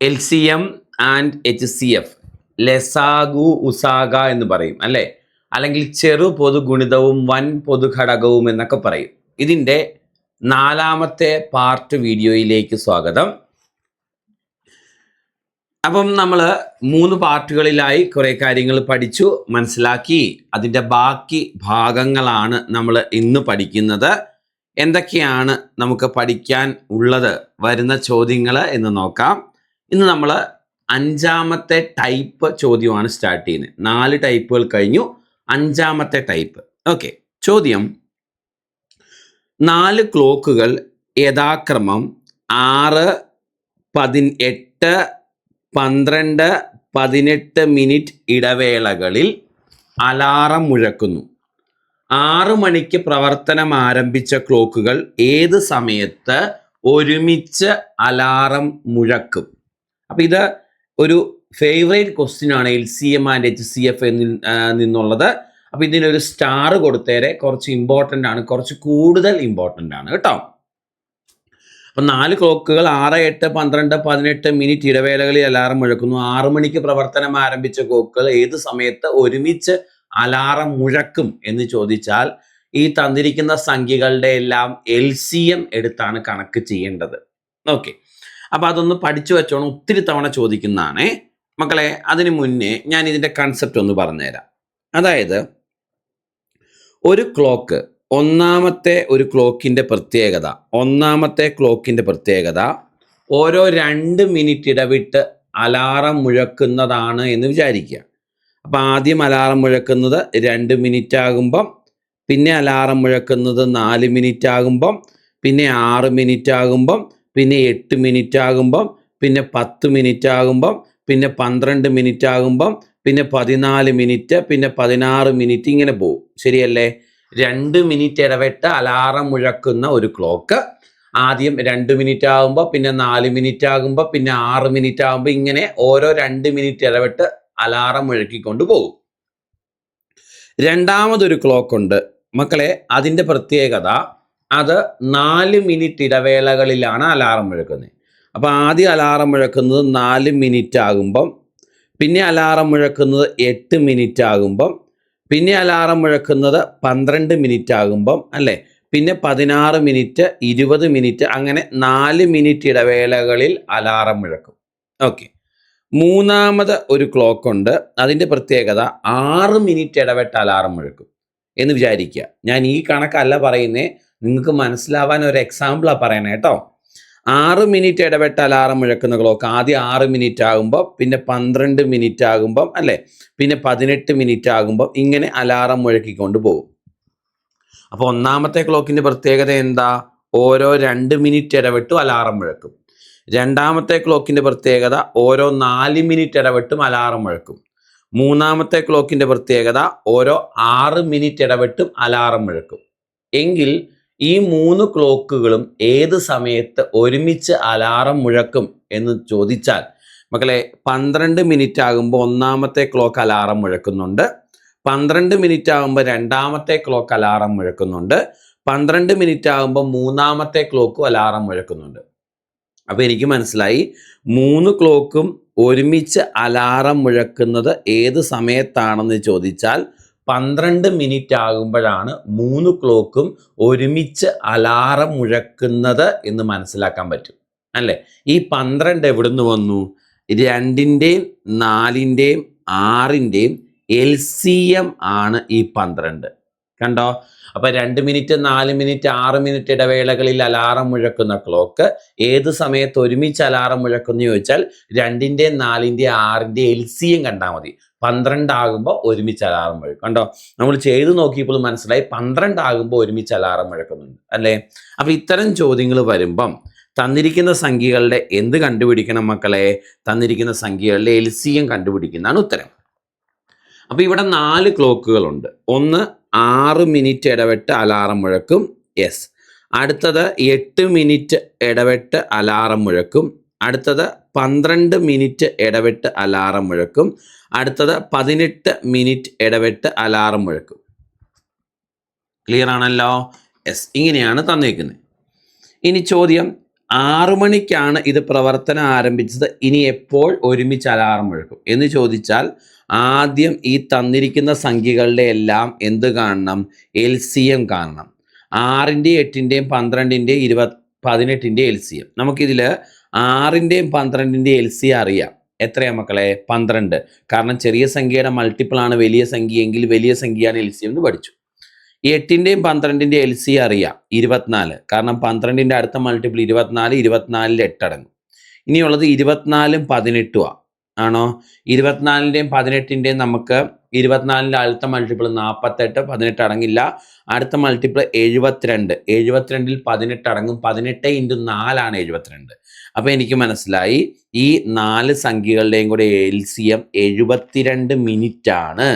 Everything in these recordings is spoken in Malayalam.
LCM ആൻഡ് HCF, ലസാഗു ഉസാഗ എന്ന് പറയും അല്ലേ, അല്ലെങ്കിൽ ചെറു പൊതുഗുണിതവും വൻ പൊതുഘടകവും എന്നൊക്കെ പറയും. ഇതിൻ്റെ 4ാമത്തെ പാർട്ട് വീഡിയോയിലേക്ക് സ്വാഗതം. അപ്പം നമ്മൾ 3 പാർട്ടുകളിലായി കുറേ കാര്യങ്ങൾ പഠിച്ചു മനസ്സിലാക്കി. അതിൻ്റെ ബാക്കി ഭാഗങ്ങളാണ് നമ്മൾ ഇന്ന് പഠിക്കുന്നത്. എന്തൊക്കെയാണ് നമുക്ക് പഠിക്കാൻ ഉള്ളത്, വരുന്ന ചോദ്യങ്ങൾ എന്ന് നോക്കാം. ഇന്ന് നമ്മൾ 5ാമത്തെ ടൈപ്പ് ചോദ്യമാണ് സ്റ്റാർട്ട് ചെയ്യുന്നത്. 4 ടൈപ്പുകൾ കഴിഞ്ഞു, 5ാമത്തെ ടൈപ്പ്. ഓക്കെ, ചോദ്യം: 4 ക്ലോക്കുകൾ യഥാക്രമം 6, 18, 12, 18 മിനിറ്റ് ഇടവേളകളിൽ അലാറം മുഴക്കുന്നു. 6 മണിക്ക് പ്രവർത്തനം ആരംഭിച്ച ക്ലോക്കുകൾ ഏത് സമയത്ത് ഒരുമിച്ച് അലാറം മുഴക്കും? അപ്പം ഇത് ഒരു ഫേവറേറ്റ് ക്വസ്റ്റ്യൻ ആണ് LCM ആൻഡ് HCF നിന്നുള്ളത്. അപ്പം ഇതിനൊരു സ്റ്റാർ കൊടുത്തേരെ, കുറച്ച് ഇമ്പോർട്ടൻ്റ് ആണ്, കുറച്ച് കൂടുതൽ ഇമ്പോർട്ടൻ്റ് ആണ് കേട്ടോ. അപ്പം 4 ക്ലോക്കുകൾ 6, 8, 12, 18 മിനിറ്റ് ഇടവേളകളിൽ അലാറം മുഴക്കുന്നു. 6 മണിക്ക് പ്രവർത്തനം ആരംഭിച്ച ക്ലോക്കുകൾ ഏത് സമയത്ത് ഒരുമിച്ച് അലാറം മുഴക്കും എന്ന് ചോദിച്ചാൽ ഈ തന്നിരിക്കുന്ന സംഖ്യകളുടെ എല്ലാം LCM എടുത്താണ് കണക്ക് ചെയ്യേണ്ടത്. ഓക്കെ, അപ്പം അതൊന്ന് പഠിച്ചു വെച്ചോണം, ഒത്തിരി തവണ ചോദിക്കുന്നതാണേ മക്കളെ. അതിനു മുന്നേ ഞാൻ ഇതിൻ്റെ കൺസെപ്റ്റ് ഒന്ന് പറഞ്ഞുതരാം. അതായത് ഒരു ക്ലോക്ക്, ഒന്നാമത്തെ ക്ലോക്കിൻ്റെ പ്രത്യേകത ഓരോ 2 മിനിറ്റ് ഇടവിട്ട് അലാറം മുഴക്കുന്നതാണ് എന്ന് വിചാരിക്കുക. അപ്പം ആദ്യം അലാറം മുഴക്കുന്നത് 2 മിനിറ്റ് ആകുമ്പം, പിന്നെ അലാറം മുഴക്കുന്നത് 4 മിനിറ്റ് ആകുമ്പം, പിന്നെ 6 മിനിറ്റ് ആകുമ്പം, പിന്നെ 8 മിനിറ്റ് ആകുമ്പം, പിന്നെ 10 മിനിറ്റ് ആകുമ്പം, പിന്നെ 12 മിനിറ്റ് ആകുമ്പം, പിന്നെ 14 മിനിറ്റ്, പിന്നെ 16 മിനിറ്റ്, ഇങ്ങനെ പോകും. ശരിയല്ലേ? 2 മിനിറ്റ് ഇടവിട്ട് അലാറം മുഴക്കുന്ന ഒരു ക്ലോക്ക് ആദ്യം 2 മിനിറ്റ് ആകുമ്പോൾ, പിന്നെ 4 മിനിറ്റ് ആകുമ്പോൾ, പിന്നെ 6 മിനിറ്റ് ആകുമ്പോൾ, ഇങ്ങനെ ഓരോ 2 മിനിറ്റ് ഇടവിട്ട് അലാറം മുഴക്കിക്കൊണ്ട് പോകും. രണ്ടാമതൊരു ക്ലോക്ക് ഉണ്ട് മക്കളെ. അതിൻ്റെ പ്രത്യേകത, അത് 4 മിനിറ്റ് ഇടവേളകളിലാണ് അലാറം മുഴക്കുന്നത്. അപ്പോൾ ആദ്യം അലാറം മുഴക്കുന്നത് 4 മിനിറ്റ് ആകുമ്പം, പിന്നെ അലാറം മുഴക്കുന്നത് 8 മിനിറ്റ് ആകുമ്പം, പിന്നെ അലാറം മുഴക്കുന്നത് 12 മിനിറ്റ് ആകുമ്പം അല്ലേ, പിന്നെ 16 മിനിറ്റ്, 20 മിനിറ്റ്, അങ്ങനെ 4 മിനിറ്റ് ഇടവേളകളിൽ അലാറം മുഴക്കും. ഓക്കെ, മൂന്നാമത് ഒരു ക്ലോക്ക് ഉണ്ട്. അതിൻ്റെ പ്രത്യേകത 6 മിനിറ്റ് ഇടവിട്ട് അലാറം മുഴക്കും എന്ന് വിചാരിക്കുക. ഞാൻ ഈ കണക്കല്ല പറയുന്നേ, നിങ്ങൾക്ക് മനസ്സിലാവാൻ ഒരു എക്സാമ്പിളാണ് പറയണേ കേട്ടോ. 6 മിനിറ്റ് ഇടവിട്ട് അലാറം മുഴക്കുന്ന ക്ലോക്ക് ആദ്യം 6 മിനിറ്റ് ആകുമ്പോൾ, പിന്നെ 12 മിനിറ്റ് ആകുമ്പം അല്ലേ, പിന്നെ 18 മിനിറ്റ് ആകുമ്പം, ഇങ്ങനെ അലാറം മുഴക്കിക്കൊണ്ട് പോകും. അപ്പോൾ ഒന്നാമത്തെ ക്ലോക്കിൻ്റെ പ്രത്യേകത എന്താ? ഓരോ 2 മിനിറ്റ് ഇടവിട്ടും അലാറം മുഴക്കും. രണ്ടാമത്തെ ക്ലോക്കിൻ്റെ പ്രത്യേകത ഓരോ 4 മിനിറ്റ് ഇടവിട്ടും അലാറം മുഴക്കും. മൂന്നാമത്തെ ക്ലോക്കിൻ്റെ പ്രത്യേകത ഓരോ 6 മിനിറ്റ് ഇടവിട്ടും അലാറം മുഴക്കും. എങ്കിൽ ഈ 3 ക്ലോക്കുകളും ഏത് സമയത്ത് ഒരുമിച്ച് അലാറം മുഴക്കും എന്ന് ചോദിച്ചാൽ മക്കളെ, 12 മിനിറ്റ് ആകുമ്പോൾ ഒന്നാമത്തെ ക്ലോക്ക് അലാറം മുഴക്കുന്നുണ്ട്, 12 മിനിറ്റ് ആകുമ്പോൾ രണ്ടാമത്തെ ക്ലോക്ക് അലാറം മുഴക്കുന്നുണ്ട്, 12 മിനിറ്റ് ആകുമ്പോൾ മൂന്നാമത്തെ ക്ലോക്കും അലാറം മുഴക്കുന്നുണ്ട്. അപ്പോൾ എനിക്ക് മനസ്സിലായി, 3 ക്ലോക്കും ഒരുമിച്ച് അലാറം മുഴക്കുന്നത് ഏത് സമയത്താണെന്ന് ചോദിച്ചാൽ 12 മിനിറ്റ് ആകുമ്പോഴാണ് 3 ക്ലോക്കും ഒരുമിച്ച് അലാറം മുഴക്കുന്നത് എന്ന് മനസ്സിലാക്കാൻ പറ്റും അല്ലേ. ഈ 12 എവിടുന്ന് വന്നു? 2ൻ്റെയും 4ൻ്റെയും 6ൻ്റെയും LCM ആണ് ഈ 12. കണ്ടോ? അപ്പോൾ 2 മിനിറ്റ്, 4 മിനിറ്റ്, 6 മിനിറ്റ് ഇടവേളകളിൽ അലാറം മുഴക്കുന്ന ക്ലോക്ക് ഏത് സമയത്ത് ഒരുമിച്ച് അലാറം മുഴക്കുന്നു ചോദിച്ചാൽ 2ൻ്റെയും 4ൻ്റെയും 6ൻ്റെയും LCM കണ്ടാൽ മതി. 12 ആകുമ്പോൾ ഒരുമിച്ച് അലാറം മുഴക്കും. കണ്ടോ? നമ്മൾ ചെയ്തു നോക്കിയപ്പോൾ മനസ്സിലായി 12 ആകുമ്പോൾ ഒരുമിച്ച് അലാറം മുഴക്കുന്നുണ്ട് അല്ലേ. അപ്പോൾ ഇത്തരം ചോദ്യങ്ങൾ വരുമ്പം തന്നിരിക്കുന്ന സംഖ്യകളുടെ എന്ത് കണ്ടുപിടിക്കണം മക്കളെ? തന്നിരിക്കുന്ന സംഖ്യകളുടെ LCM കണ്ടുപിടിക്കുന്നതാണ് ഉത്തരം. അപ്പോൾ ഇവിടെ 4 ക്ലോക്കുകളുണ്ട്. ഒന്ന് 6 മിനിറ്റ് ഇടവിട്ട് അലാറം മുഴക്കും, യെസ്. അടുത്തത് 8 മിനിറ്റ് ഇടവിട്ട് അലാറം മുഴക്കും. അടുത്തത് 12 മിനിറ്റ് ഇടവിട്ട് അലാറം മുഴക്കും. അടുത്തത് 18 മിനിറ്റ് ഇടവിട്ട് അലാറം മുഴക്കും. ക്ലിയർ ആണല്ലോ? യെസ്, ഇങ്ങനെയാണ് തന്നേക്കുന്നത്. ഇനി ചോദ്യം 6 മണിക്കാണ് ഇത് പ്രവർത്തനം ആരംഭിച്ചത്, ഇനി എപ്പോൾ ഒരുമിച്ച് അലാറം മുഴക്കും എന്ന് ചോദിച്ചാൽ ആദ്യം ഈ തന്നിരിക്കുന്ന സംഖ്യകളുടെ എല്ലാം എന്ത് കാണണം? LCM കാണണം. 6ൻ്റെയും 8ൻ്റെയും 12ൻ്റെയും 18ൻ്റെയും LCM. നമുക്കിതിൽ 6ൻ്റെയും 12ൻ്റെയും LCM അറിയാം. എത്രയാ മക്കളെ? 12. കാരണം ചെറിയ സംഖ്യയുടെ മൾട്ടിപ്പിൾ ആണ് വലിയ സംഖ്യ എങ്കിൽ വലിയ സംഖ്യയാണ് LCM എന്ന് പഠിച്ചു. 8ൻ്റെയും 12ൻ്റെയും LCM അറിയാം, 24. കാരണം 12ൻ്റെ അടുത്ത മൾട്ടിപ്പിൾ 24, 24ൽ 8 അടങ്ങും. ഇനിയുള്ളത് 24ഉം 18ഉം ആണോ? 24ൻ്റെയും 18ൻ്റെയും നമുക്ക് 24ൻ്റെ അടുത്ത മൾട്ടിപ്പിൾ 48, 18 അടങ്ങില്ല. അടുത്ത മൾട്ടിപ്പിൾ 72, 72ൽ 18 അടങ്ങും. 18 × 4 ആണ് 72. അപ്പോൾ എനിക്ക് മനസ്സിലായി ഈ 4 സംഖ്യകളുടെയും കൂടെ LCM 72 മിനിറ്റ് ആണ്.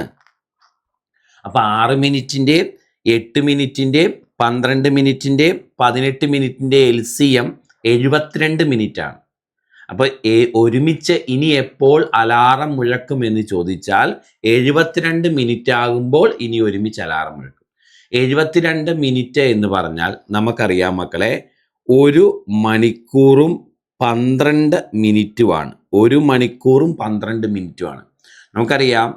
അപ്പോൾ 6 മിനിറ്റിൻ്റെയും 8 മിനിറ്റിൻ്റെയും 12 മിനിറ്റിൻ്റെയും 18 മിനിറ്റിൻ്റെ LCM 72 മിനിറ്റ് ആണ്. അപ്പോൾ ഒരുമിച്ച് ഇനി എപ്പോൾ അലാറം മുഴക്കും എന്ന് ചോദിച്ചാൽ 72 മിനിറ്റ് ആകുമ്പോൾ ഇനി ഒരുമിച്ച് അലാറം മുഴക്കും. 72 മിനിറ്റ് എന്ന് പറഞ്ഞാൽ നമുക്കറിയാം മക്കളെ, 1 മണിക്കൂറും 12 മിനിറ്റുമാണ്. 1 മണിക്കൂറും 12 മിനിറ്റുമാണ്. നമുക്കറിയാം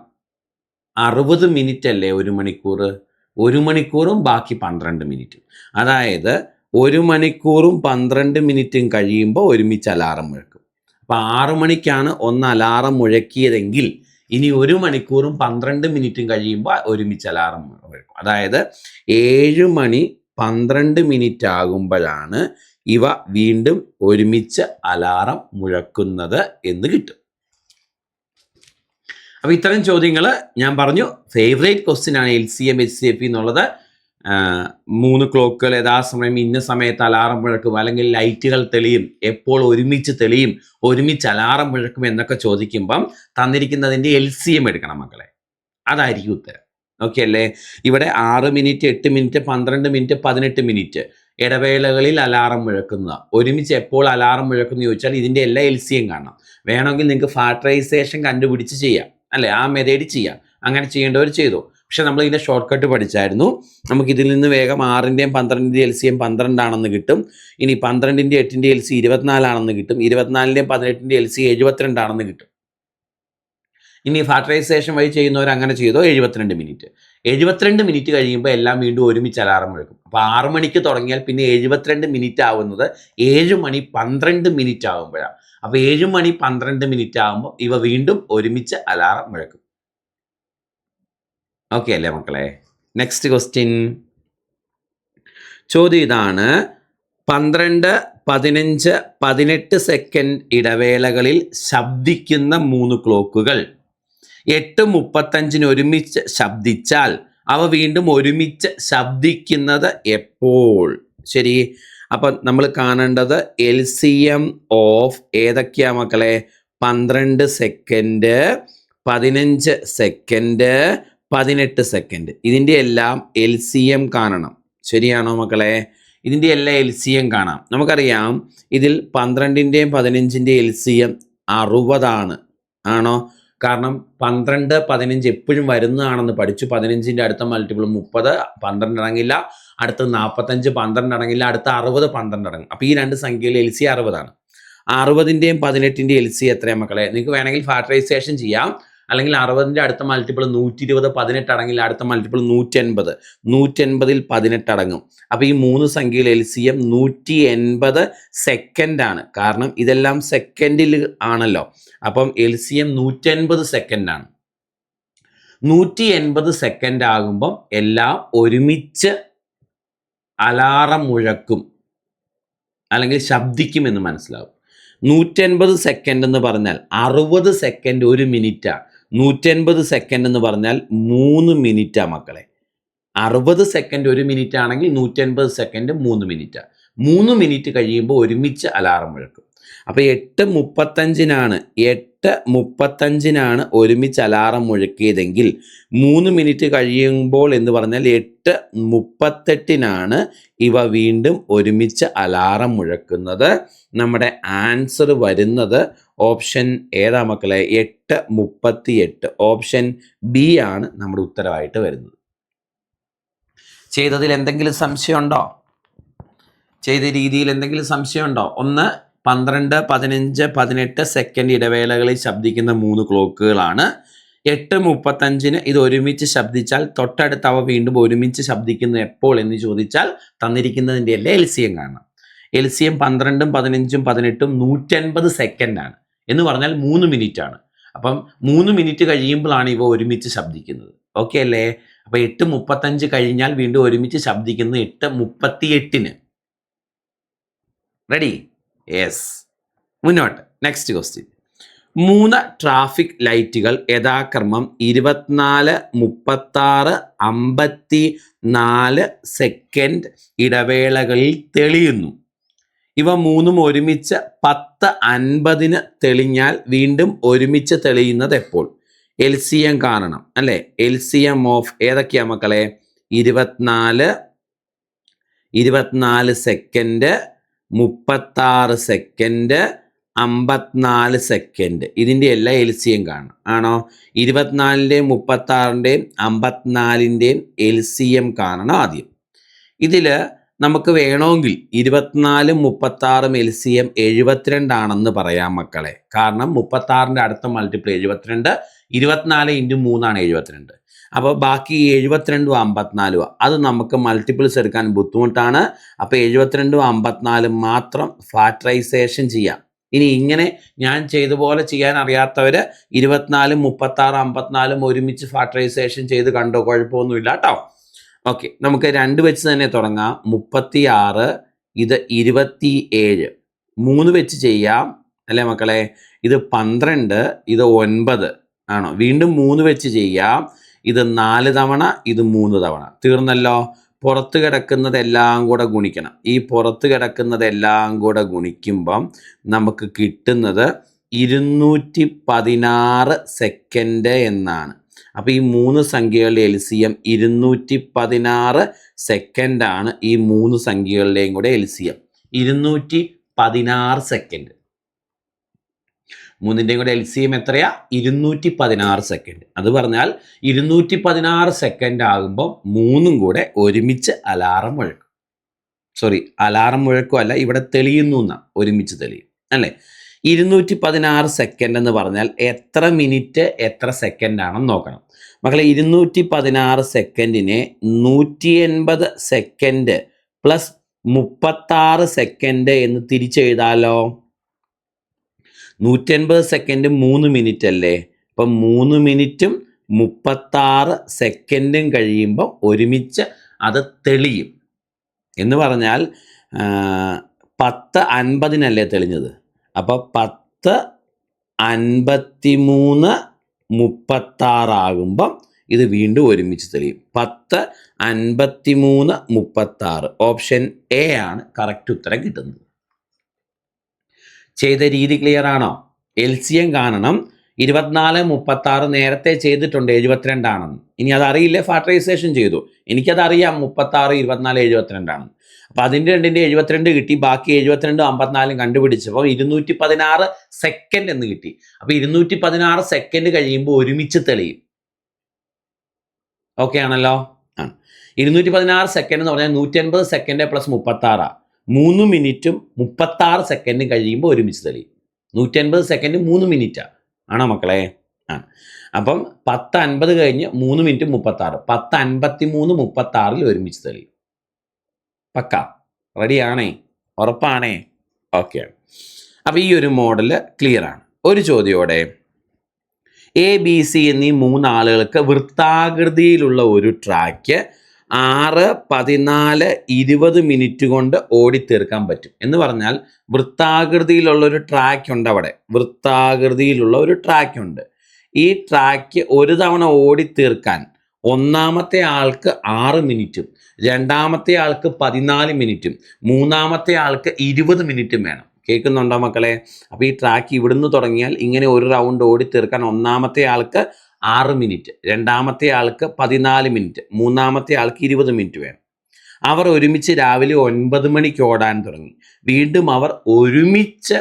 60 മിനിറ്റ് അല്ലേ 1 മണിക്കൂർ? 1 മണിക്കൂറും ബാക്കി 12 മിനിറ്റും. അതായത് 1 മണിക്കൂറും 12 മിനിറ്റും കഴിയുമ്പോൾ ഒരുമിച്ച് അലാറം മുഴക്കും. അപ്പോൾ 6 മണിക്കാണ് ഒന്ന് അലാറം മുഴക്കിയതെങ്കിൽ ഇനി 1 മണിക്കൂറും 12 മിനിറ്റും കഴിയുമ്പോൾ ഒരുമിച്ച് അലാറം മുഴക്കും. അതായത് 7 മണി 12 മിനിറ്റ് ആകുമ്പോഴാണ് ഇവ വീണ്ടും ഒരുമിച്ച് അലാറം മുഴക്കുന്നത് എന്ന് കിട്ടും. അപ്പോൾ ഇത്തരം ചോദ്യങ്ങൾ ഞാൻ പറഞ്ഞു ഫേവറേറ്റ് ക്വസ്റ്റ്യൻ ആണ് LCM HCF എന്നുള്ളത്. 3 ക്ലോക്കുകൾ യഥാസമയം ഇന്ന സമയത്ത് അലാറം മുഴക്കും, അല്ലെങ്കിൽ ലൈറ്റുകൾ തെളിയും, എപ്പോൾ ഒരുമിച്ച് തെളിയും, ഒരുമിച്ച് അലാറം മുഴക്കും എന്നൊക്കെ ചോദിക്കുമ്പം തന്നിരിക്കുന്നതിൻ്റെ LCM എടുക്കണം മക്കളെ. അതായിരിക്കും ഉത്തരം. ഓക്കെ അല്ലേ? ഇവിടെ 6 മിനിറ്റ്, 8 മിനിറ്റ്, 12 മിനിറ്റ്, 18 മിനിറ്റ് ഇടവേളകളിൽ അലാറം മുഴക്കുന്ന, ഒരുമിച്ച് എപ്പോൾ അലാറം മുഴക്കുന്നു ചോദിച്ചാൽ ഇതിൻ്റെ എല്ലാ LCM കാണണം. വേണമെങ്കിൽ നിങ്ങൾക്ക് ഫാക്ടറൈസേഷൻ കണ്ടുപിടിച്ച് ചെയ്യാം, അല്ലേ? ആ മെത്തേഡ് ചെയ്യാം. അങ്ങനെ ചെയ്യേണ്ടവർ ചെയ്തു. പക്ഷെ നമ്മൾ ഇതിൻ്റെ ഷോർട്ട് കട്ട് പഠിച്ചായിരുന്നു. നമുക്കിതിൽ നിന്ന് വേഗം 6ൻ്റെയും 12ൻ്റെയും LCM 12 ആണെന്ന് കിട്ടും. ഇനി 12ൻ്റെയും 8ൻ്റെയും LCM 24 ആണെന്ന് കിട്ടും. 24ൻ്റെയും 18ൻ്റെയും LCM 72 ആണെന്ന് കിട്ടും. ഇനി ഫാക്ടറൈസേഷൻ വഴി ചെയ്യുന്നവർ അങ്ങനെ ചെയ്തോ 72 മിനിറ്റ്. 72 മിനിറ്റ് കഴിയുമ്പോൾ എല്ലാം വീണ്ടും ഒരുമിച്ച് അലാറം മുഴക്കും. അപ്പോൾ 6 മണിക്ക് തുടങ്ങിയാൽ പിന്നെ 72 മിനിറ്റ് ആവുന്നത് 7 മണി 12 മിനിറ്റ് ആകുമ്പോഴാണ്. അപ്പോൾ 7 മണി 12 മിനിറ്റ് ആകുമ്പോൾ ഇവ വീണ്ടും ഒരുമിച്ച് അലാറം മുഴക്കും. ഓക്കെ അല്ലേ മക്കളെ? നെക്സ്റ്റ് ക്വസ്റ്റ്യൻ ചോദ്യം ഇതാണ്. 12, 15, 18 സെക്കൻഡ് ഇടവേളകളിൽ ശബ്ദിക്കുന്ന 3 ക്ലോക്കുകൾ 8:35 ഒരുമിച്ച് ശബ്ദിച്ചാൽ അവ വീണ്ടും ഒരുമിച്ച് ശബ്ദിക്കുന്നത് എപ്പോൾ? ശരി. അപ്പം നമ്മൾ കാണേണ്ടത് LCM ഓഫ് ഏതൊക്കെയാ മക്കളെ? 12 സെക്കൻഡ്, 15 സെക്കൻഡ്, 18 സെക്കൻഡ്. ഇതിൻ്റെ എല്ലാം LCM കാണണം. ശരിയാണോ മക്കളെ? ഇതിൻ്റെ എല്ലാം LCM കാണാം. നമുക്കറിയാം ഇതിൽ 12ൻ്റെയും 15ൻ്റെയും LCM 60 ആണ്. ആണോ? കാരണം 12, 15 എപ്പോഴും വരുന്നതാണെന്ന് പഠിച്ചു. 15ൻ്റെ അടുത്ത മൾട്ടിപ്പിൾ 30, 12 അടങ്ങില്ല. അടുത്ത 45, 12 അടങ്ങില്ല. അടുത്ത 60, 12 അടങ്ങും. അപ്പോൾ ഈ രണ്ട് സംഖ്യയിൽ LCM 60 ആണ്. 60ൻ്റെയും 18ൻ്റെയും LCM എത്രയാണ് മക്കളെ? നിങ്ങൾക്ക് വേണമെങ്കിൽ ഫാക്ടറൈസേഷൻ ചെയ്യാം. അല്ലെങ്കിൽ 60ൻ്റെ അടുത്ത മൾട്ടിപ്പിൾ 120, 18 അടങ്ങില്ല. അടുത്ത മൾട്ടിപ്പിൾ 180, 180ൽ 18 അടങ്ങും. അപ്പോൾ ഈ 3 സംഖ്യയിൽ LCM 180 സെക്കൻഡാണ്. കാരണം ഇതെല്ലാം സെക്കൻഡിൽ ആണല്ലോ. അപ്പം LCM 180 സെക്കൻഡാണ്. 180 സെക്കൻഡ് ആകുമ്പം എല്ലാം ഒരുമിച്ച് അലാറം മുഴക്കും, അല്ലെങ്കിൽ ശബ്ദിക്കുമെന്ന് മനസ്സിലാവും. 180 സെക്കൻഡ് എന്ന് പറഞ്ഞാൽ 60 സെക്കൻഡ് 1 മിനിറ്റാണ്. 180 സെക്കൻഡ് എന്ന് പറഞ്ഞാൽ 3 മിനിറ്റാണ് മക്കളെ. 60 സെക്കൻഡ് 1 മിനിറ്റ് ആണെങ്കിൽ 180 സെക്കൻഡ് 3 മിനിറ്റാണ്. 3 മിനിറ്റ് കഴിയുമ്പോൾ ഒരുമിച്ച് അലാറം മുഴക്കും. അപ്പോൾ 8:35 ഒരുമിച്ച് അലാറം മുഴക്കിയതെങ്കിൽ 3 മിനിറ്റ് കഴിയുമ്പോൾ എന്ന് പറഞ്ഞാൽ 8:38 ഇവ വീണ്ടും ഒരുമിച്ച് അലാറം മുഴക്കുന്നത്. നമ്മുടെ ആൻസർ വരുന്നത് ഓപ്ഷൻ ഏതാ മക്കളെ? 8:38. ഓപ്ഷൻ ബി ആണ് നമ്മുടെ ഉത്തരവായിട്ട് വരുന്നത്. ചെയ്തതിൽ എന്തെങ്കിലും സംശയമുണ്ടോ? ചെയ്ത രീതിയിൽ എന്തെങ്കിലും സംശയമുണ്ടോ? ഒന്ന് 12, 15, 18 സെക്കൻഡ് ഇടവേളകളിൽ ശബ്ദിക്കുന്ന 3 ക്ലോക്കുകളാണ്. 8:35 ഇത് ഒരുമിച്ച് ശബ്ദിച്ചാൽ തൊട്ടടുത്ത് അവ വീണ്ടും ഒരുമിച്ച് ശബ്ദിക്കുന്നു എപ്പോൾ എന്ന് ചോദിച്ചാൽ തന്നിരിക്കുന്നതിൻ്റെ എല്ലാം LCM കാണണം. LCM 12, 15, 18 180 സെക്കൻഡാണ്. എന്ന് പറഞ്ഞാൽ 3 മിനിറ്റ് ആണ്. അപ്പം 3 മിനിറ്റ് കഴിയുമ്പോഴാണ് ഇവ ഒരുമിച്ച് ശബ്ദിക്കുന്നത്. ഓക്കെ അല്ലേ? അപ്പം 8:35 കഴിഞ്ഞാൽ വീണ്ടും ഒരുമിച്ച് ശബ്ദിക്കുന്നത് 8:38. റെഡി? യെസ്. മുന്നോട്ട്. Next question. 3 ട്രാഫിക് ലൈറ്റുകൾ യഥാക്രമം 24, 36, 54 സെക്കൻഡ് ഇടവേളകളിൽ തെളിയുന്നു. ഇവ 3ഉം ഒരുമിച്ച് 10:50 തെളിഞ്ഞാൽ വീണ്ടും ഒരുമിച്ച് തെളിയുന്നത് എപ്പോൾ? LCM കാണണം അല്ലേ? LCM ഓഫ് ഏതൊക്കെയാ മക്കളെ? 24 സെക്കൻഡ്, 36 സെക്കൻഡ്, 54 സെക്കൻഡ്. ഇതിൻ്റെ എല്ലാം LCM കാണണം. ആണോ? 24ൻ്റെയും 36ൻ്റെയും 54ൻ്റെയും LCM കാണണം ആദ്യം. ഇതിൽ നമുക്ക് വേണമെങ്കിൽ 24ഉം 36ഉം LCM 72 ആണെന്ന് പറയാം മക്കളെ. കാരണം 36ൻ്റെ അടുത്ത മൾട്ടിപ്പിൾ 72, 24 × 3 72. അപ്പോൾ ബാക്കി 72ഉം 54ഉം അത് നമുക്ക് മൾട്ടിപ്പിൾസ് എടുക്കാൻ ബുദ്ധിമുട്ടാണ്. അപ്പോൾ 72ഉം 54ഉം മാത്രം ഫാക്ടറൈസേഷൻ ചെയ്യാം. ഇനി ഇങ്ങനെ ഞാൻ ചെയ്ത പോലെ ചെയ്യാൻ അറിയാത്തവർ 24, 36, 54 ഒരുമിച്ച് ഫാക്ടറൈസേഷൻ ചെയ്ത് കണ്ടോ? കുഴപ്പമൊന്നുമില്ല കേട്ടോ. ഓക്കെ, നമുക്ക് 2 വെച്ച് തന്നെ തുടങ്ങാം. 36, ഇത് 27, 3 വെച്ച് ചെയ്യാം അല്ലേ മക്കളെ? ഇത് 12, ഇത് 9 ആണോ? വീണ്ടും 3 വെച്ച് ചെയ്യാം. ഇത് 4 തവണ, ഇത് 3 തവണ. തീർന്നല്ലോ. പുറത്ത് കിടക്കുന്നതെല്ലാം കൂടെ ഗുണിക്കണം. ഈ പുറത്ത് കിടക്കുന്നതെല്ലാം കൂടെ ഗുണിക്കുമ്പം നമുക്ക് കിട്ടുന്നത് 216 സെക്കൻഡ് എന്നാണ്. അപ്പോൾ ഈ 3 സംഖ്യകളുടെ LCM 216 സെക്കൻഡാണ്. ഈ 3 സംഖ്യകളുടെയും കൂടെ LCM 216 സെക്കൻഡ്. 3ൻ്റെയും കൂടെ LCM എത്രയാ? 216 സെക്കൻഡ്. അത് പറഞ്ഞാൽ 216 സെക്കൻഡ് ആകുമ്പോൾ 3ഉം കൂടെ ഒരുമിച്ച് അലാറം മുഴക്കും. സോറി, അലാറം മുഴക്കുമല്ല, ഇവിടെ തെളിയുന്നു എന്നാ. ഒരുമിച്ച് തെളിയും അല്ലേ? 216 സെക്കൻഡ് എന്ന് പറഞ്ഞാൽ എത്ര മിനിറ്റ് എത്ര സെക്കൻഡ് ആണെന്ന് നോക്കണം മക്കളെ. 216 സെക്കൻഡിനെ 180 സെക്കൻഡ് പ്ലസ് 36 സെക്കൻഡ് എന്ന് തിരിച്ചെഴുതാലോ. 180 സെക്കൻഡ് 3 മിനിറ്റ് അല്ലേ? അപ്പം 3 മിനിറ്റും 36 സെക്കൻഡും കഴിയുമ്പോൾ ഒരുമിച്ച് അത് തെളിയും. എന്ന് പറഞ്ഞാൽ 10:50 തെളിഞ്ഞത്. അപ്പോൾ 10:53, 36 ആകുമ്പം ഇത് വീണ്ടും ഒരുമിച്ച് തെളിയും. 10:53, 36. ഓപ്ഷൻ എ ആണ് കറക്റ്റ് ഉത്തരം കിട്ടുന്നത്. ചെയ്ത രീതി ക്ലിയർ ആണോ? LCM കാണണം. 24, 36 നേരത്തെ ചെയ്തിട്ടുണ്ട് 72 ആണെന്ന്. ഇനി അതറിയില്ലേ? ഫാക്ടറൈസേഷൻ ചെയ്തു. എനിക്കതറിയാം 36, 24, 72 ആണെന്ന്. അപ്പം അതിൻ്റെ 2ൻ്റെ 72 കിട്ടി. ബാക്കി 72, 54 കണ്ടുപിടിച്ചപ്പോൾ 216 സെക്കൻഡ് എന്ന് കിട്ടി. അപ്പോൾ 216 സെക്കൻഡ് കഴിയുമ്പോൾ ഒരുമിച്ച് തെളിയും. ഓക്കെ ആണല്ലോ? ആണ്. 216 സെക്കൻഡ് എന്ന് പറഞ്ഞാൽ 180 സെക്കൻഡ് പ്ലസ് 36. 3 മിനിറ്റും 36 സെക്കൻഡും കഴിയുമ്പോൾ ഒരുമിച്ച് തെളിയും. 180 സെക്കൻഡ് 3 മിനിറ്റാണ്. ആണോ മക്കളെ? ആണ്. അപ്പം 10:50 കഴിഞ്ഞ് 3 മിനിറ്റ് 36. 10:53, 36 ഒരുമിച്ച് തെളിയും. പക്ക റെഡിയാണേ? ഉറപ്പാണേ? ഓക്കെ. അപ്പം ഈ ഒരു മോഡൽ ക്ലിയർ ആണ്. ഒരു ചോദ്യോടെ ABC എന്നീ 3 ആളുകൾക്ക് വൃത്താകൃതിയിലുള്ള ഒരു ട്രാക്ക് 6, 14, 20 മിനിറ്റ് കൊണ്ട് ഓടിത്തീർക്കാൻ പറ്റും. എന്ന് പറഞ്ഞാൽ വൃത്താകൃതിയിലുള്ള ഒരു ട്രാക്ക് ഉണ്ട് അവിടെ. വൃത്താകൃതിയിലുള്ള ഒരു ട്രാക്ക് ഉണ്ട്. ഈ ട്രാക്ക് ഒരു തവണ ഓടിത്തീർക്കാൻ ഒന്നാമത്തെ ആൾക്ക് 6 മിനിറ്റും, രണ്ടാമത്തെ ആൾക്ക് 14 മിനിറ്റും, മൂന്നാമത്തെ ആൾക്ക് 20 മിനിറ്റും വേണം. കേൾക്കുന്നുണ്ടോ മക്കളെ? അപ്പോൾ ഈ ട്രാക്ക് ഇവിടുന്ന് തുടങ്ങിയാൽ ഇങ്ങനെ ഒരു റൗണ്ട് ഓടിത്തീർക്കാൻ ഒന്നാമത്തെ ആൾക്ക് 6 മിനിറ്റ്, രണ്ടാമത്തെ ആൾക്ക് 14 മിനിറ്റ്, മൂന്നാമത്തെ ആൾക്ക് 20 മിനിറ്റ് വേണം. അവർ ഒരുമിച്ച് രാവിലെ 9 മണിക്ക് ഓടാൻ തുടങ്ങി. വീണ്ടും അവർ ഒരുമിച്ച്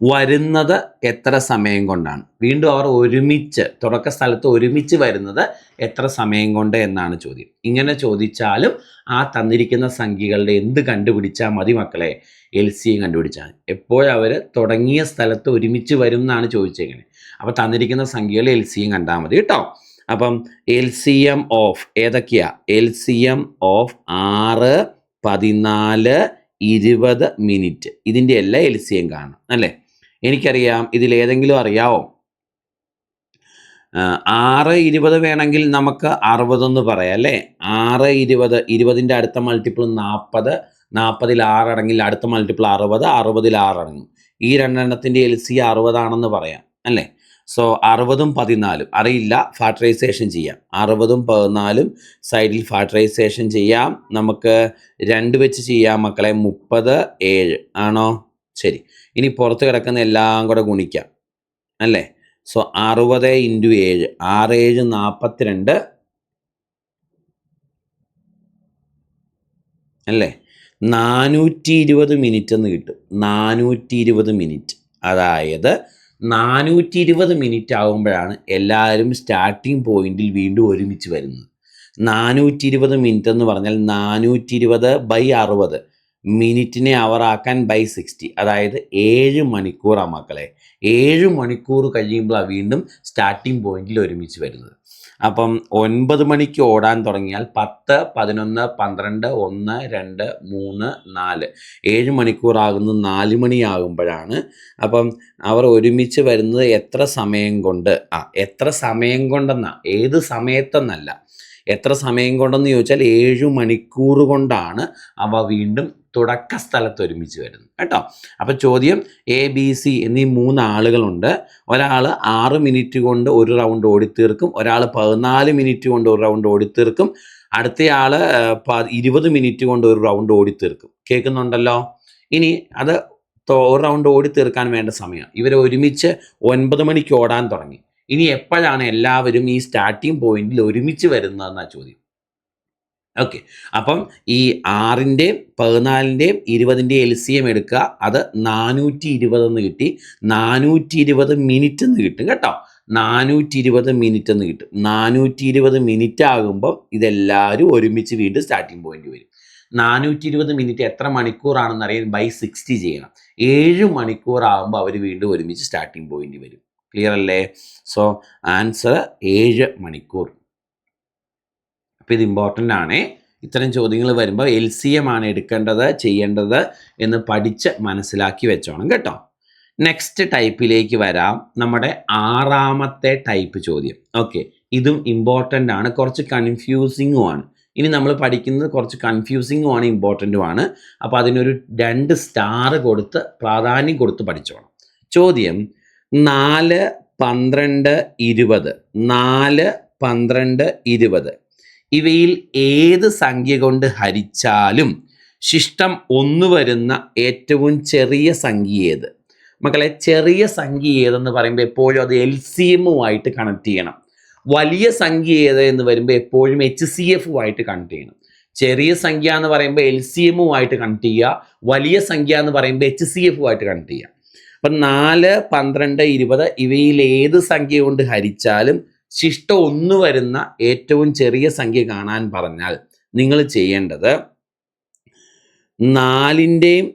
വരുന്നത് എത്ര സമയം കൊണ്ടാണ്. വീണ്ടും അവർ ഒരുമിച്ച് തുടക്ക സ്ഥലത്ത് ഒരുമിച്ച് വരുന്നത് എത്ര സമയം കൊണ്ട് എന്നാണ് ചോദ്യം. ഇങ്ങനെ ചോദിച്ചാലും ആ തന്നിരിക്കുന്ന സംഖ്യകളുടെ എന്ത് കണ്ടുപിടിച്ചാൽ മതി മക്കളെ, LCM കണ്ടുപിടിച്ചാൽ. എപ്പോഴവർ തുടങ്ങിയ സ്ഥലത്ത് ഒരുമിച്ച് വരും എന്നാണ് ചോദിച്ചേക്കുന്നത്. അപ്പോൾ തന്നിരിക്കുന്ന സംഖ്യകൾ LCM കണ്ടാൽ മതി കേട്ടോ. അപ്പം LCM ഓഫ് ഏതൊക്കെയാ? LCM of 6, 14, 20 minute. ഇതിൻ്റെ എല്ലാം LCM കാണണം അല്ലേ? എനിക്കറിയാം, ഇതിലേതെങ്കിലും അറിയാവോ? 6, 20 വേണമെങ്കിൽ നമുക്ക് 60 എന്ന് പറയാം അല്ലേ? 6, 20, 20ൻ്റെ അടുത്ത മൾട്ടിപ്പിൾ 40, 40ൽ 6 അടങ്ങിൽ അടുത്ത മൾട്ടിപ്പിൾ 60, 60ൽ 6 അടങ്ങും. ഈ രണ്ടെണ്ണത്തിൻ്റെ LCM 60 ആണെന്ന് പറയാം അല്ലേ? സോ 60ഉം 14ഉം അറിയില്ല, ഫാക്ടറൈസേഷൻ ചെയ്യാം. 60ഉം 14ഉം സൈഡിൽ ഫാക്ടറൈസേഷൻ ചെയ്യാം. നമുക്ക് 2 വെച്ച് ചെയ്യാം മക്കളെ. 30, 7 ആണോ? ശരി. ഇനി പുറത്ത് കിടക്കുന്ന എല്ലാം കൂടെ ഗുണിക്കാം അല്ലേ? സോ 60 × 7, 6, 7, 42 അല്ലേ? 420 മിനിറ്റ് എന്ന് കിട്ടും. 420 മിനിറ്റ്. അതായത് 420 മിനിറ്റ് ആകുമ്പോഴാണ് എല്ലാവരും സ്റ്റാർട്ടിംഗ് പോയിന്റിൽ വീണ്ടും ഒരുമിച്ച് വരുന്നത്. 420 മിനിറ്റ് എന്ന് പറഞ്ഞാൽ 420/60 മിനിറ്റിനെ അവറാക്കാൻ ബൈ 60, അതായത് 7 മണിക്കൂറാണ് മക്കളെ. 7 മണിക്കൂർ കഴിയുമ്പോഴാണ് വീണ്ടും സ്റ്റാർട്ടിംഗ് പോയിന്റിൽ ഒരുമിച്ച് വരുന്നത്. അപ്പം 9 മണിക്ക് ഓടാൻ തുടങ്ങിയാൽ 10, 11, 12, 1, 2, 3, 4 7 മണിക്കൂറാകുന്നത് 4 മണിയാകുമ്പോഴാണ്. അപ്പം അവർ ഒരുമിച്ച് വരുന്നത് എത്ര സമയം കൊണ്ട്? എത്ര സമയം കൊണ്ടെന്നാ, ഏത് സമയത്തെന്നല്ല, എത്ര സമയം കൊണ്ടെന്ന് ചോദിച്ചാൽ 7 മണിക്കൂർ കൊണ്ടാണ് അവ വീണ്ടും തുടക്ക സ്ഥലത്ത് ഒരുമിച്ച് വരുന്നത് കേട്ടോ. അപ്പം ചോദ്യം ABC എന്നീ 3 ആളുകളുണ്ട്. ഒരാൾ 6 മിനിറ്റ് കൊണ്ട് ഒരു റൗണ്ട് ഓടിത്തീർക്കും, ഒരാൾ 14 മിനിറ്റ് കൊണ്ട് ഒരു റൗണ്ട് ഓടിത്തീർക്കും, അടുത്തയാൾ 20 മിനിറ്റ് കൊണ്ട് ഒരു റൗണ്ട് ഓടിത്തീർക്കും. കേൾക്കുന്നുണ്ടല്ലോ? ഇനി അത് ഒരു റൗണ്ട് ഓടിത്തീർക്കാൻ വേണ്ട സമയം ഇവർ ഒരുമിച്ച് 9 മണിക്ക് ഓടാൻ തുടങ്ങി. ഇനി എപ്പോഴാണ് എല്ലാവരും ഈ സ്റ്റാർട്ടിംഗ് പോയിന്റിൽ ഒരുമിച്ച് വരുന്നതെന്നാണ് ചോദ്യം. ഓക്കെ, അപ്പം ഈ 6ൻ്റെയും 14ൻ്റെയും 20ൻ്റെയും LCM എടുക്കുക. അത് 420 എന്ന് കിട്ടി. 420 മിനിറ്റ് എന്ന് കിട്ടും കേട്ടോ. 420 മിനിറ്റ് എന്ന് കിട്ടും. 420 മിനിറ്റ് ആകുമ്പോൾ ഇതെല്ലാവരും ഒരുമിച്ച് വീണ്ടും സ്റ്റാർട്ടിംഗ് പോയിന്റ് വരും. 420 മിനിറ്റ് എത്ര മണിക്കൂറാണെന്ന് അറിയാൻ ബൈ 60 ചെയ്യണം. 7 മണിക്കൂർ ആകുമ്പോൾ അവർ വീണ്ടും ഒരുമിച്ച് സ്റ്റാർട്ടിംഗ് പോയിന്റ് വരും. ക്ലിയർ അല്ലേ? സോ ആൻസർ 7 മണിക്കൂർ. അപ്പോൾ ഇത് ഇമ്പോർട്ടൻ്റ് ആണ്. ഇത്തരം ചോദ്യങ്ങൾ വരുമ്പോൾ LCM ആണ് എടുക്കേണ്ടത്, ചെയ്യേണ്ടത് എന്ന് പഠിച്ച് മനസ്സിലാക്കി വെച്ചോണം കേട്ടോ. നെക്സ്റ്റ് ടൈപ്പിലേക്ക് വരാം. നമ്മുടെ 6ാമത്തെ ടൈപ്പ് ചോദ്യം. ഓക്കെ, ഇതും ഇമ്പോർട്ടൻ്റ് ആണ്, കുറച്ച് കൺഫ്യൂസിങ്ങുമാണ്. ഇനി നമ്മൾ പഠിക്കുന്നത് കുറച്ച് കൺഫ്യൂസിങ്ങുമാണ്, ഇമ്പോർട്ടൻറ്റുമാണ്. അപ്പോൾ അതിനൊരു 2 സ്റ്റാർ കൊടുത്ത് പ്രാധാന്യം കൊടുത്ത് പഠിച്ചോണം. ചോദ്യം 4, 12, 20. 4, 12, 20 ഇവയിൽ ഏത് സംഖ്യ കൊണ്ട് ഹരിച്ചാലും ശിഷ്ടം 1 വരുന്ന ഏറ്റവും ചെറിയ സംഖ്യ ഏത്? മക്കളെ, ചെറിയ സംഖ്യ ഏതെന്ന് പറയുമ്പോൾ എപ്പോഴും അത് LCMുമായിട്ട് കണക്ട് ചെയ്യണം. വലിയ സംഖ്യ ഏത് എന്ന് വരുമ്പോൾ എപ്പോഴും HCFുമായിട്ട് കണക്ട് ചെയ്യണം. ചെറിയ സംഖ്യ എന്ന് പറയുമ്പോൾ LCMുമായിട്ട് കണക്ട് ചെയ്യുക, വലിയ സംഖ്യ എന്ന് പറയുമ്പോൾ HCFുമായിട്ട് കണക്ട് ചെയ്യുക. അപ്പം 4, 12, 20 ഇവയിൽ ഏത് സംഖ്യ കൊണ്ട് ഹരിച്ചാലും ശിഷ്ടം 1 വരുന്ന ഏറ്റവും ചെറിയ സംഖ്യ കാണാൻ പറഞ്ഞാൽ നിങ്ങൾ ചെയ്യേണ്ടത് 4ൻ്റെയും